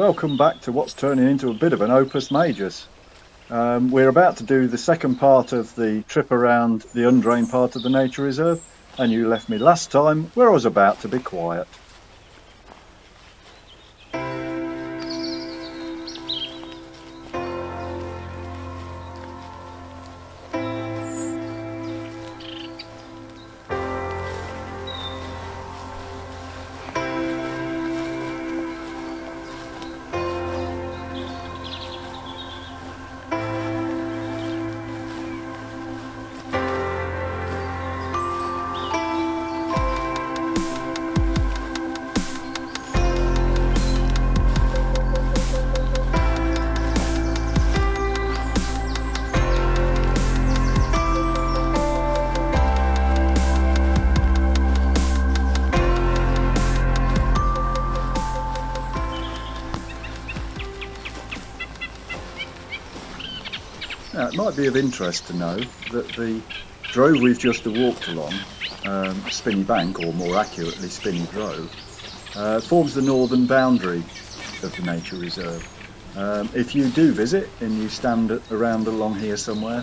Welcome back to what's turning into a bit of an opus majus. We're about to do the second part of the trip around the undrained part of the nature reserve, and you left me last time where I was about to be quiet. Now, it might be of interest to know that the drove we've just walked along, Spinney Bank, or more accurately Spinney Drove, forms the northern boundary of the nature reserve. If you do visit and you stand around along here somewhere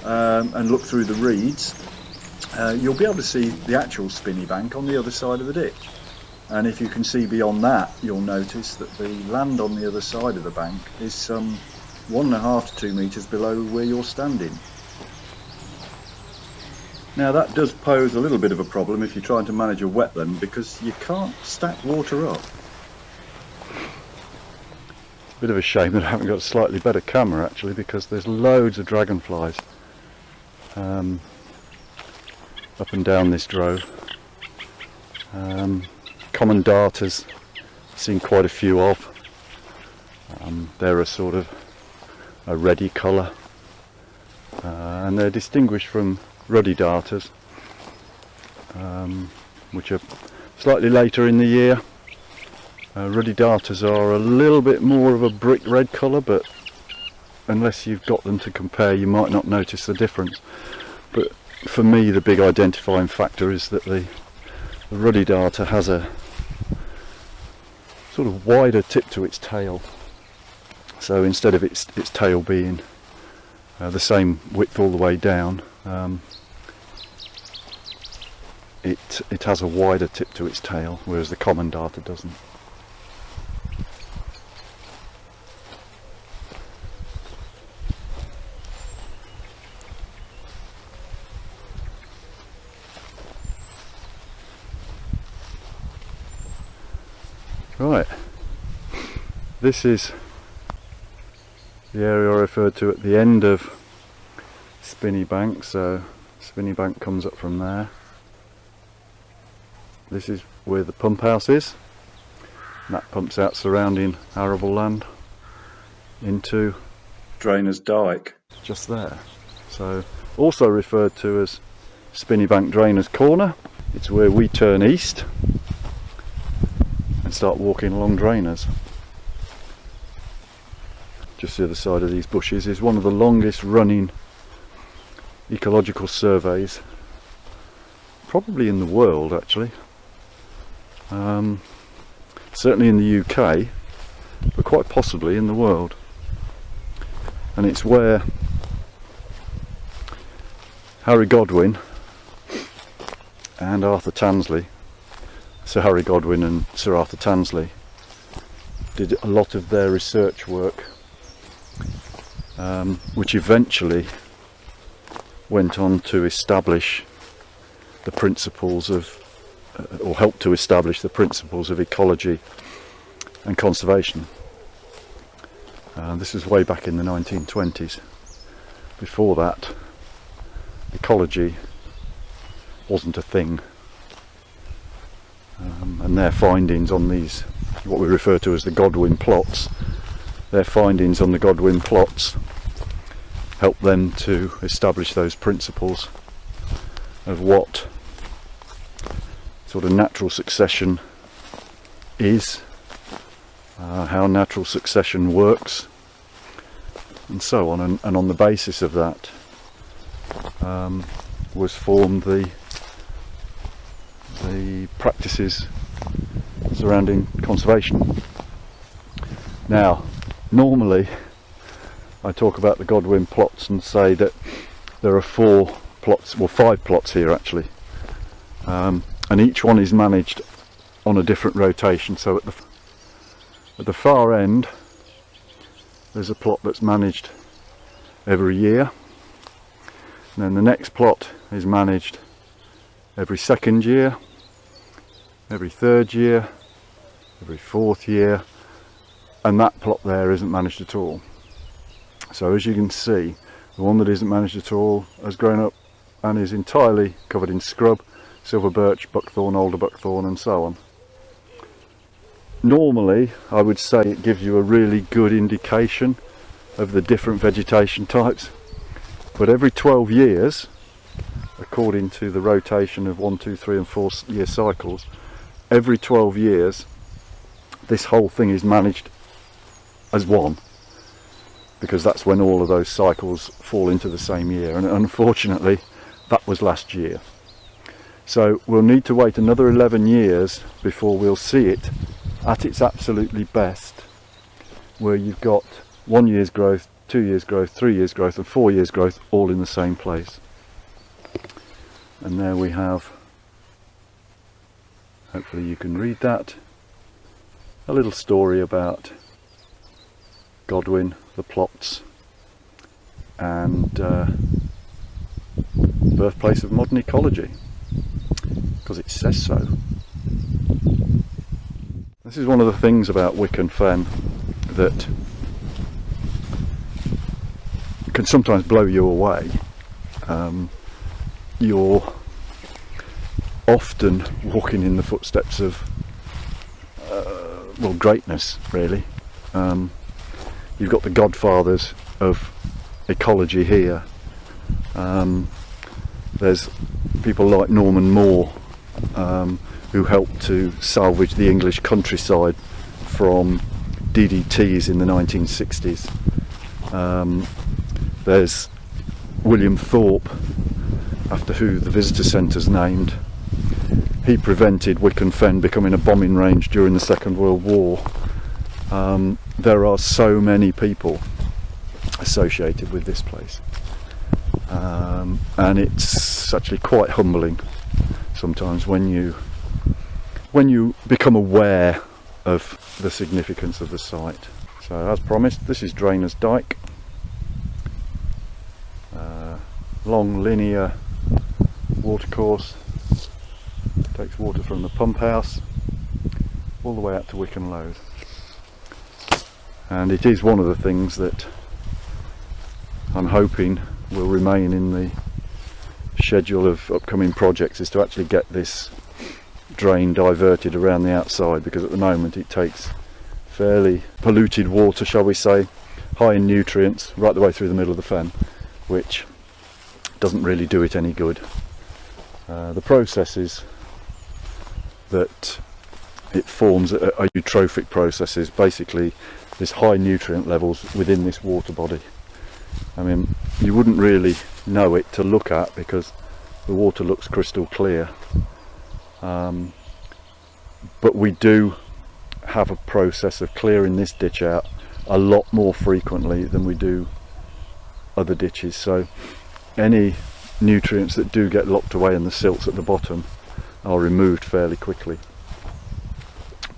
and look through the reeds, you'll be able to see the actual Spinney Bank on the other side of the ditch. And if you can see beyond that, you'll notice that the land on the other side of the bank is some 1.5 to 2 metres below where you're standing. Now that does pose a little bit of a problem if you're trying to manage a wetland, because you can't stack water up. Bit of a shame that I haven't got a slightly better camera actually, because there's loads of dragonflies up and down this drove. Common darters, seen quite a few of. They're a sort of a reddy colour, and they're distinguished from ruddy darters, which are slightly later in the year. Ruddy darters are a little bit more of a brick red colour, but unless you've got them to compare you might not notice the difference. But for me the big identifying factor is that the ruddy darter has a sort of wider tip to its tail. So instead of its tail being the same width all the way down, it has a wider tip to its tail, whereas the common darter doesn't. Right, this is the area I referred to at the end of Spinney Bank. So Spinney Bank comes up from there. This is where the pump house is, and that pumps out surrounding arable land into Drainer's Dyke, just there. So also referred to as Spinney Bank Drainer's Corner. It's where we turn east and start walking along Drainers. Just the other side of these bushes is one of the longest running ecological surveys, probably in the world actually. Certainly in the UK, but quite possibly in the world. And it's where Harry Godwin and Arthur Tansley, Sir Harry Godwin and Sir Arthur Tansley, did a lot of their research work, which eventually went on to establish the principles of, or helped to establish the principles of ecology and conservation. This was way back in the 1920s. Before that, ecology wasn't a thing, and their findings on these, what we refer to as the Godwin plots, their findings on the Godwin plots helped them to establish those principles of what sort of natural succession is, how natural succession works, and so on. And on the basis of that was formed the practices surrounding conservation. Now, normally I talk about the Godwin plots and say that there are 4 plots, well 5 plots here actually, and each one is managed on a different rotation. So at the far end there's a plot that's managed every year, and then the next plot is managed every 2nd year, every 3rd year, every 4th year, and that plot there isn't managed at all. So as you can see, the one that isn't managed at all has grown up and is entirely covered in scrub, silver birch, buckthorn, alder buckthorn and so on. Normally I would say it gives you a really good indication of the different vegetation types, but every 12 years, according to the rotation of 1, 2, 3 and 4 year cycles, every 12 years this whole thing is managed as one, because that's when all of those cycles fall into the same year, and unfortunately that was last year. So we'll need to wait another 11 years before we'll see it at its absolutely best, where you've got 1 year's growth, 2 years growth, 3 years growth and 4 years growth all in the same place. And there we have, hopefully you can read that, a little story about Godwin, the plots, and birthplace of modern ecology, because it says so. This is one of the things about Wicken Fen that can sometimes blow you away. You're often walking in the footsteps of well, greatness really. You've got the godfathers of ecology here. There's people like Norman Moore, who helped to salvage the English countryside from DDTs in the 1960s. There's William Thorpe, after who the visitor centre's named. He prevented Wicken Fen becoming a bombing range during the Second World War. There are so many people associated with this place, and it's actually quite humbling sometimes when you become aware of the significance of the site. So as promised, this is Drainer's Dyke, long linear watercourse, takes water from the pump house all the way out to Wicken Lowes. And it is one of the things that I'm hoping will remain in the schedule of upcoming projects, is to actually get this drain diverted around the outside, because at the moment it takes fairly polluted water, shall we say, high in nutrients, right the way through the middle of the fen, which doesn't really do it any good. The processes that it forms are eutrophic processes. Basically there's high nutrient levels within this water body. I mean, you wouldn't really know it to look at because the water looks crystal clear, but we do have a process of clearing this ditch out a lot more frequently than we do other ditches. So any nutrients that do get locked away in the silts at the bottom are removed fairly quickly,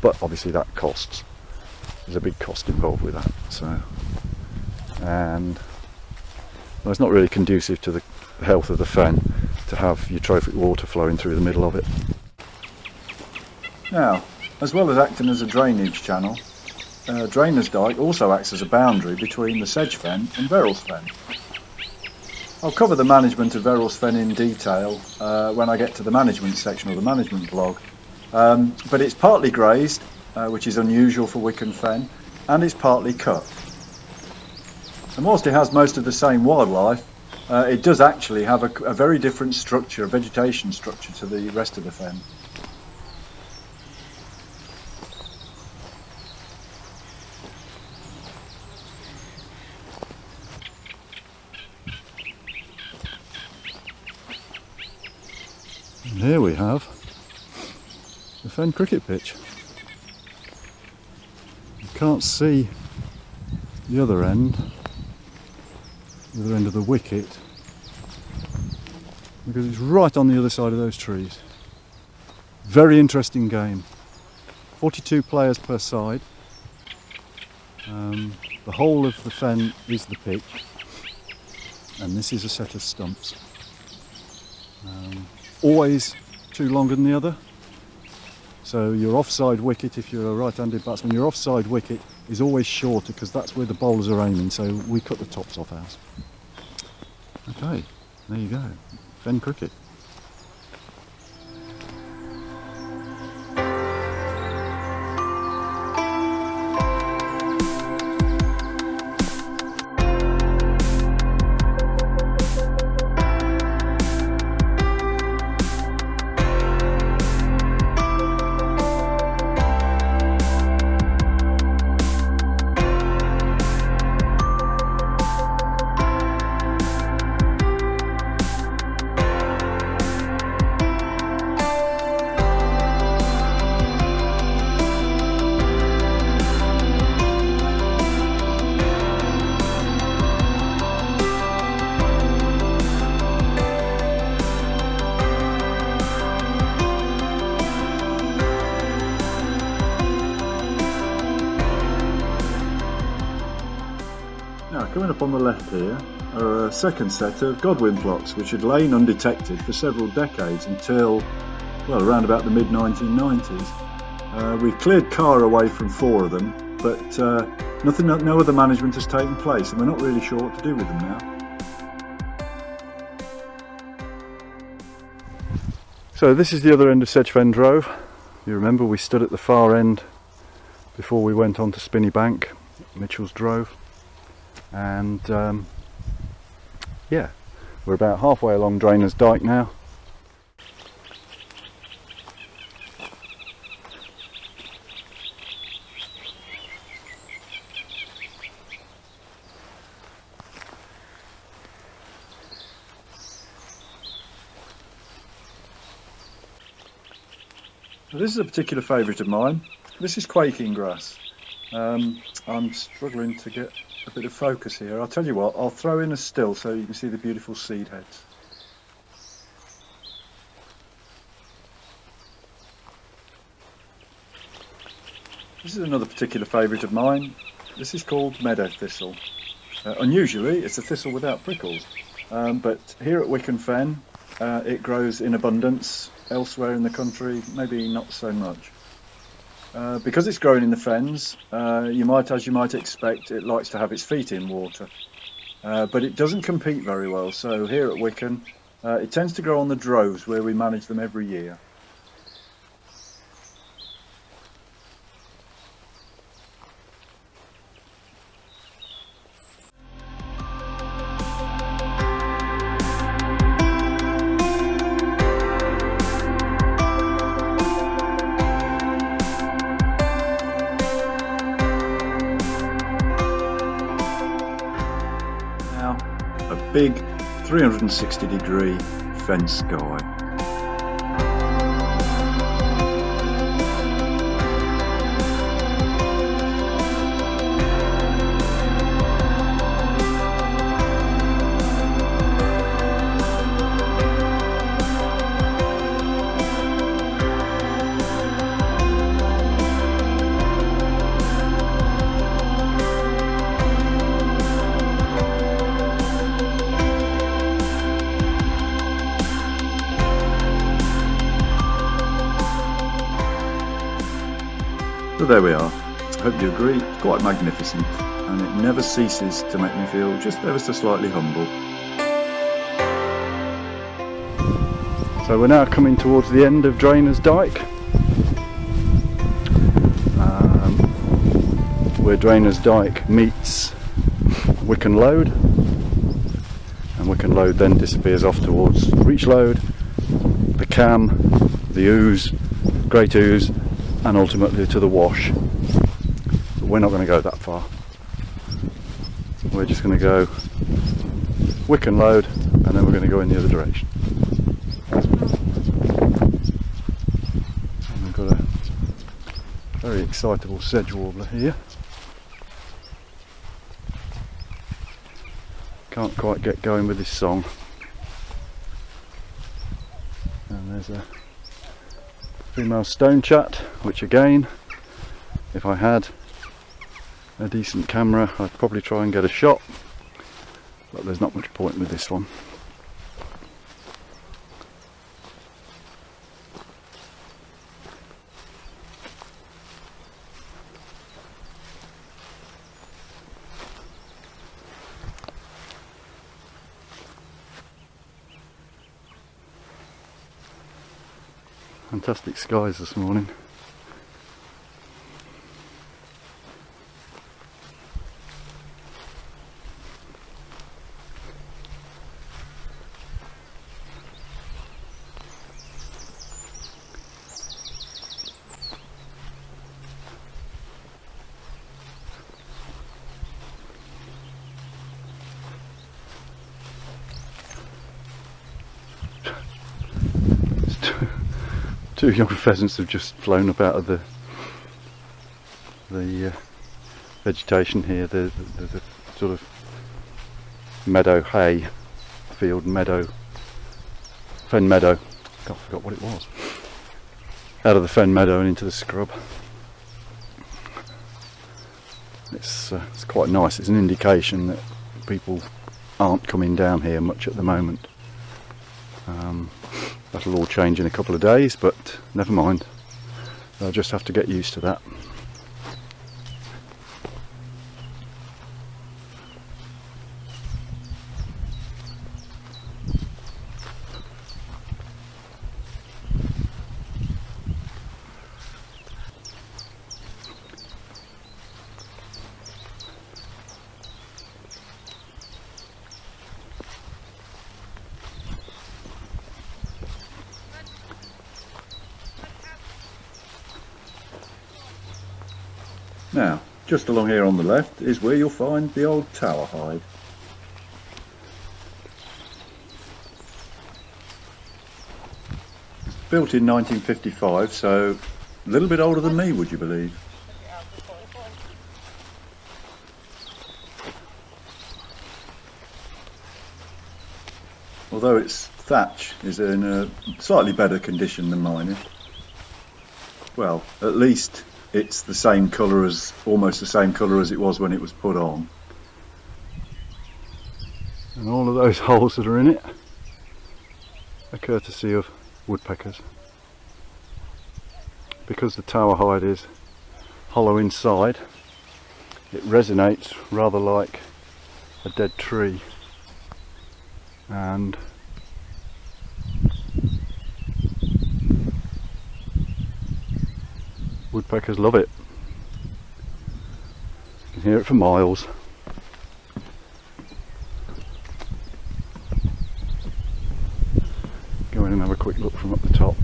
but obviously that costs. There's a big cost involved with that, so, and well, it's not really conducive to the health of the fen to have eutrophic water flowing through the middle of it. Now, as well as acting as a drainage channel, Drainer's Dyke also acts as a boundary between the Sedge Fen and Verrall's Fen. I'll cover the management of Verrall's Fen in detail when I get to the management section of the management blog, but it's partly grazed, which is unusual for Wicken Fen, and it's partly cut. And whilst it has most of the same wildlife, it does actually have a very different structure, vegetation structure, to the rest of the fen. And here we have the fen cricket pitch. can't see the other end of the wicket, because it's right on the other side of those trees. Very interesting game. 42 players per side. The whole of the fen is the pitch, and this is a set of stumps. Always two longer than the other. So your offside wicket, if you're a right-handed batsman, your offside wicket is always shorter because that's where the bowlers are aiming, so we cut the tops off ours. Okay, there you go. Fen cricket. Now, coming up on the left here are a second set of Godwin plots, which had lain undetected for several decades until, well, around about the mid-1990s. We've cleared Car away from 4 of them, but no other management has taken place, and we're not really sure what to do with them now. So this is the other end of Sedge Fen Drove. You remember we stood at the far end before we went on to Spinney Bank, Mitchell's Drove. And yeah, we're about halfway along Drainer's Dyke now. This is a particular favourite of mine. This is quaking grass. I'm struggling to get a bit of focus here. I'll tell you what, I'll throw in a still so you can see the beautiful seed heads. This is another particular favourite of mine. This is called meadow thistle. Unusually, it's a thistle without prickles, but here at Wicken Fen it grows in abundance. Elsewhere in the country, maybe not so much. Because it's growing in the fens, as you might expect, it likes to have its feet in water. But it doesn't compete very well, so here at Wicken, it tends to grow on the droves where we manage them every year. A big 360-degree fen sky. So there we are. I hope you agree. It's quite magnificent, and it never ceases to make me feel just ever so slightly humble. So we're now coming towards the end of Drainer's Dyke, where Drainer's Dyke meets Wicken Lode, and Wicken Lode then disappears off towards Reach Lode, the Cam, the Ouse, Great Ouse, and ultimately to the Wash. But we're not going to go that far. We're just going to go Wicken Lode, and then we're going to go in the other direction. And we've got a very excitable sedge warbler here. Can't quite get going with this song. And there's a female stone chat, which again, if I had a decent camera, I'd probably try and get a shot, but there's not much point with this one. Fantastic skies this morning. Two young pheasants have just flown up out of the vegetation here. There's a sort of meadow hay field, fen meadow. I forgot what it was. Out of the fen meadow and into the scrub. It's quite nice. It's an indication that people aren't coming down here much at the moment. That'll all change in a couple of days, but never mind. I'll just have to get used to that. Now, just along here on the left is where you'll find the old tower hide. Built in 1955, so a little bit older than me, would you believe? Although its thatch is in a slightly better condition than mine is. Well, at least it's the same colour as, almost the same colour as it was when it was put on. And all of those holes that are in it are courtesy of woodpeckers. Because the tower hide is hollow inside, it resonates rather like a dead tree, and woodpeckers love it. You can hear it for miles. Go in and have a quick look from up the top.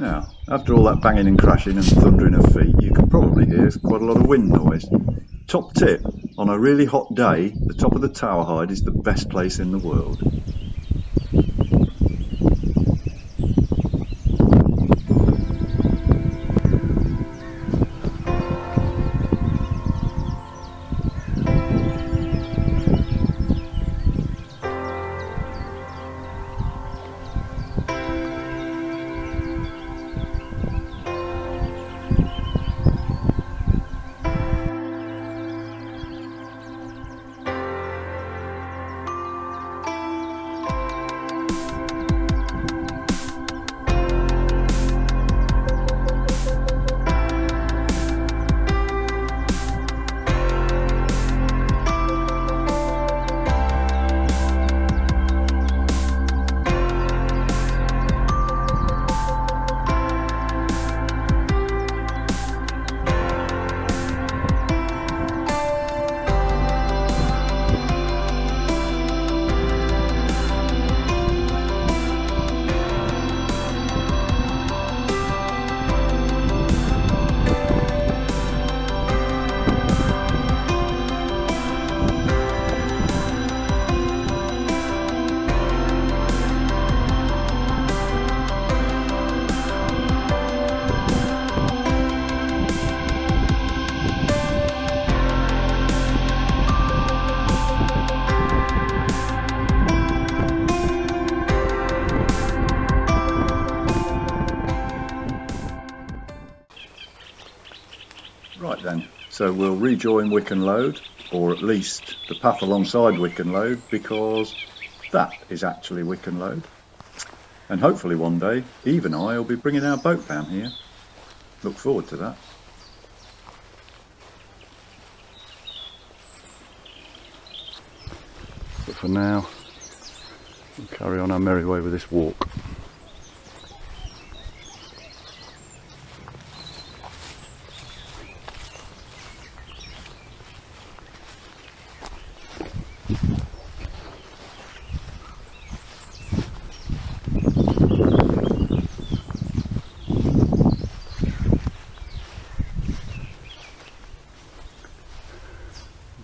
Now, after all that banging and crashing and thundering of feet, you can probably hear quite a lot of wind noise. Top tip, on a really hot day, the top of the tower hide is the best place in the world. Right then, so we'll rejoin Wicken Load, or at least the path alongside Wicken Load, because that is actually Wicken Load. And hopefully one day, Eve and I will be bringing our boat down here. Look forward to that. But for now, we'll carry on our merry way with this walk.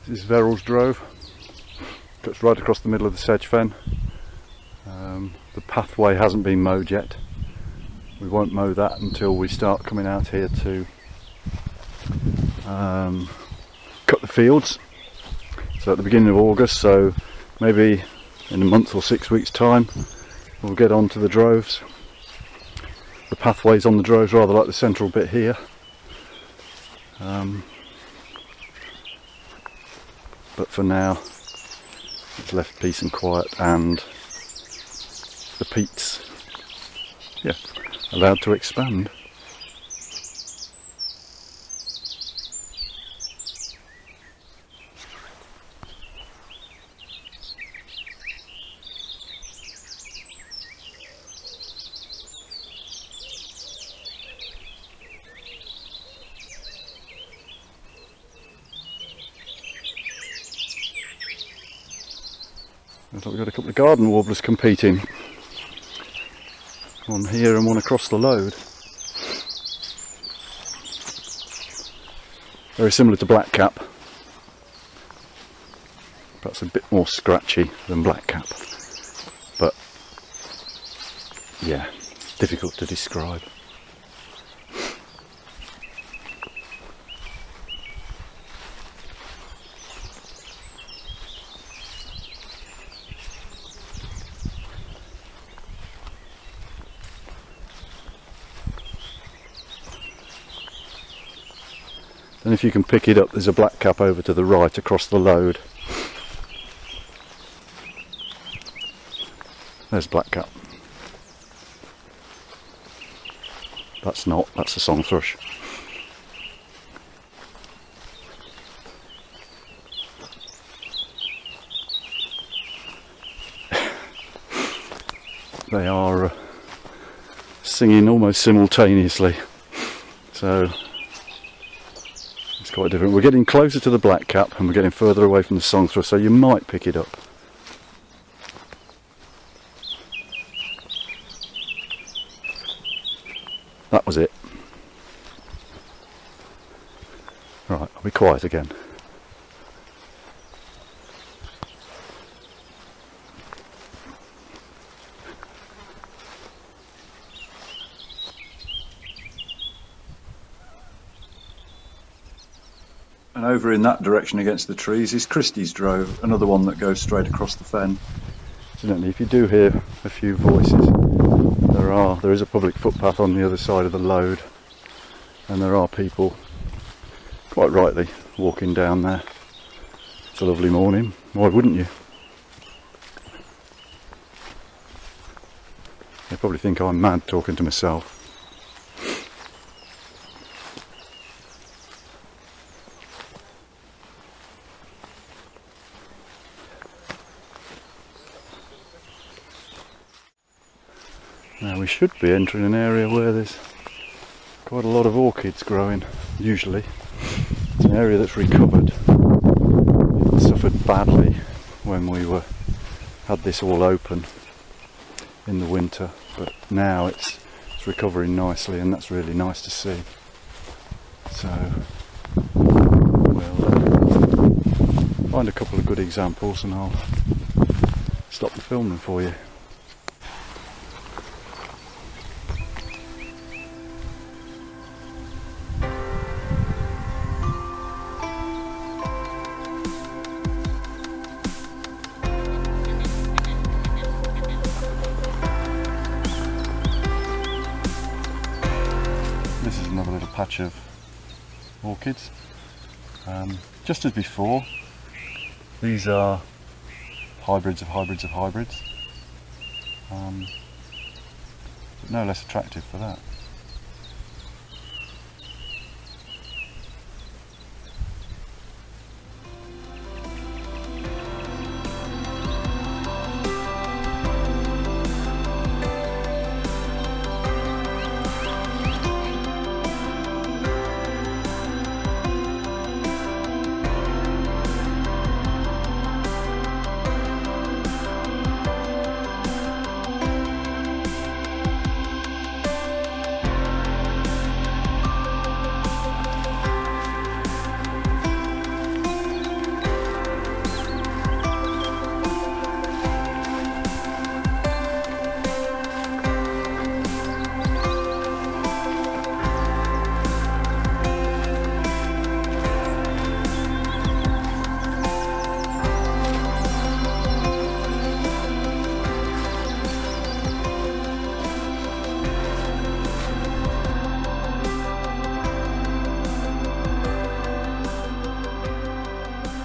This is Verrill's Drove. Cuts right across the middle of the sedge fen. The pathway hasn't been mowed yet. We won't mow that until we start coming out here to cut the fields. So at the beginning of August, so maybe in a month or 6 weeks time, we'll get on to the droves. The pathways on the droves rather like the central bit here. But for now, it's left peace and quiet, and the peats, allowed to expand. Looks like we've got a couple of garden warblers competing. One here and one across the load. Very similar to blackcap. Perhaps a bit more scratchy than blackcap. But yeah, difficult to describe. And if you can pick it up, there's a blackcap over to the right across the load. There's blackcap. That's not, that's a song thrush. They are singing almost simultaneously, so it's quite different. We're getting closer to the blackcap and we're getting further away from the song thrush, so you might pick it up. That was it. Right, I'll be quiet again. And over in that direction against the trees is Christie's Drove, another one that goes straight across the fen. Incidentally, if you do hear a few voices, there is a public footpath on the other side of the load, and there are people, quite rightly, walking down there. It's a lovely morning, why wouldn't you? They probably think I'm mad talking to myself. Now we should be entering an area where there's quite a lot of orchids growing, usually. It's an area that's recovered. It suffered badly when we had this all open in the winter, but now it's recovering nicely, and that's really nice to see. So we'll find a couple of good examples and I'll stop the filming for you. This is another little patch of orchids. Just as before, these are hybrids of hybrids of hybrids, but no less attractive for that.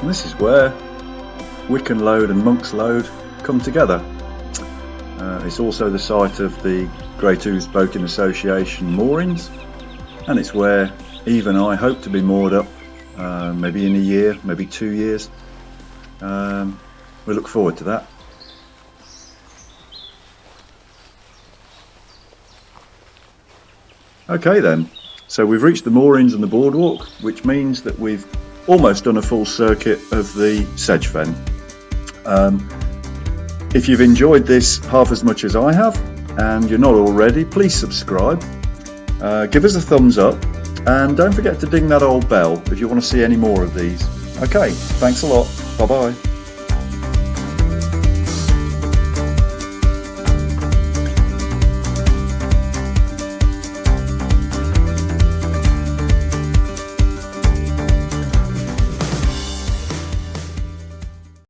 And this is where Wicken Lode and Monk's Lode come together. It's also the site of the Great Ouse Boating Association moorings, and it's where Eve and I hope to be moored up maybe in a year, maybe 2 years. We look forward to that. Okay then, so we've reached the moorings and the boardwalk, which means that we've almost done a full circuit of the sedge fen. If you've enjoyed this half as much as I have, and you're not already, please subscribe, give us a thumbs up, and don't forget to ding that old bell if you want to see any more of these. Okay, thanks a lot, bye bye.